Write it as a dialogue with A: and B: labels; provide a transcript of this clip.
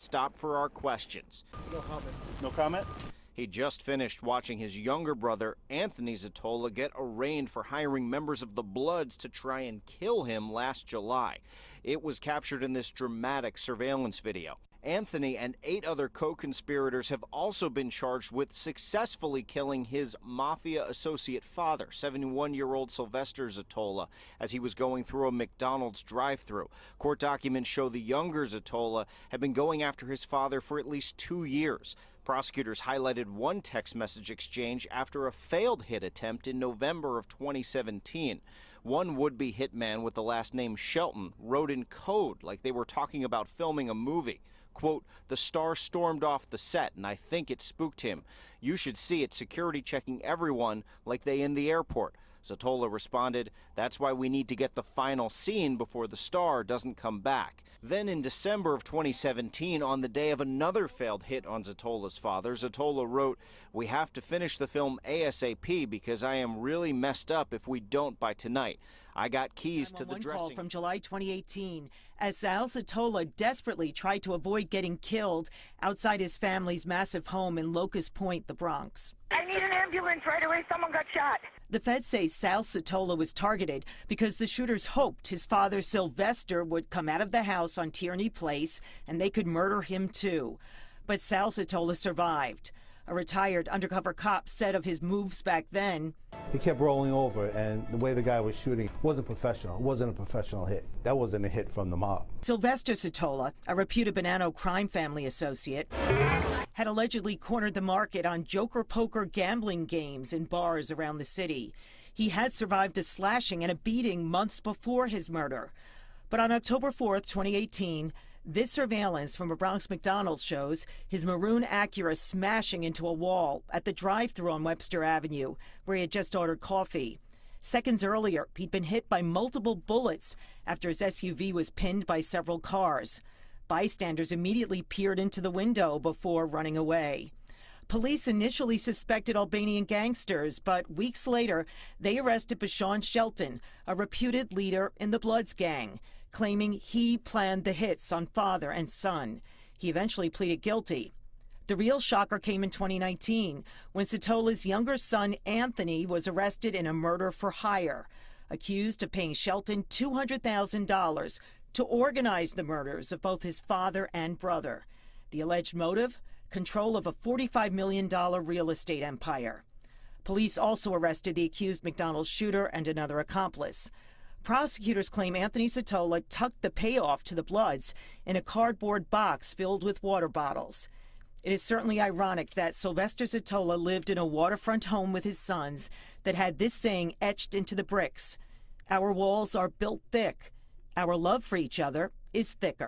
A: Stop for our questions.
B: No comment.
C: No comment?
A: He just finished watching his younger brother, Anthony Setola, get arraigned for hiring members of the Bloods to try and kill him last July. It was captured in this dramatic surveillance video. Anthony and 8 other co-conspirators have also been charged with successfully killing his mafia associate father, 71-year-old Sylvester Setola, as he was going through a McDonald's drive-thru. Court documents show the younger Setola had been going after his father for at least 2 years. Prosecutors highlighted one text message exchange after a failed hit attempt in November of 2017. One would-be hitman with the last name Shelton wrote in code like they were talking about filming a movie. Quote, "The star stormed off the set and I think it spooked him. You should see it security checking everyone like they in the airport." Setola responded, "That's why we need to get the final scene before the star doesn't come back." Then in December of 2017, on the day of another failed hit on Setola's father, Setola wrote, "We have to finish the film ASAP because I am really messed up if we don't by tonight. I got keys to the dressing."
D: Call from July 2018 as Sal Setola desperately tried to avoid getting killed outside his family's massive home in Locust Point, the Bronx.
E: "I need an ambulance right away. Someone got shot."
D: The feds say Sal Setola was targeted because the shooters hoped his father Sylvester would come out of the house on Tierney Place and they could murder him too. But Sal Setola survived. A retired undercover cop said of his moves back then,
F: "He kept rolling over, and the way the guy was shooting wasn't professional. It wasn't a professional hit. That wasn't a hit from the mob."
D: Sylvester Setola, a reputed Bonanno crime family associate, had allegedly cornered the market on joker poker gambling games in bars around the city. He had survived a slashing and a beating months before his murder. But on October 4th, 2018, this surveillance from a Bronx McDonald's shows his maroon Acura smashing into a wall at the drive-thru on Webster Avenue, where he had just ordered coffee. Seconds earlier, he'd been hit by multiple bullets after his SUV was pinned by several cars. Bystanders immediately peered into the window before running away. Police initially suspected Albanian gangsters, but weeks later, they arrested Bashawn Shelton, a reputed leader in the Bloods gang, claiming he planned the hits on father and son. He eventually pleaded guilty. The real shocker came in 2019, when Setola's younger son, Anthony, was arrested in a murder for hire, accused of paying Shelton $200,000 to organize the murders of both his father and brother. The alleged motive? Control of a $45 million real estate empire. Police also arrested the accused McDonald's shooter and another accomplice. Prosecutors claim Anthony Setola tucked the payoff to the Bloods in a cardboard box filled with water bottles. It is certainly ironic that Sylvester Setola lived in a waterfront home with his sons that had this saying etched into the bricks: "Our walls are built thick. Our love for each other is thicker."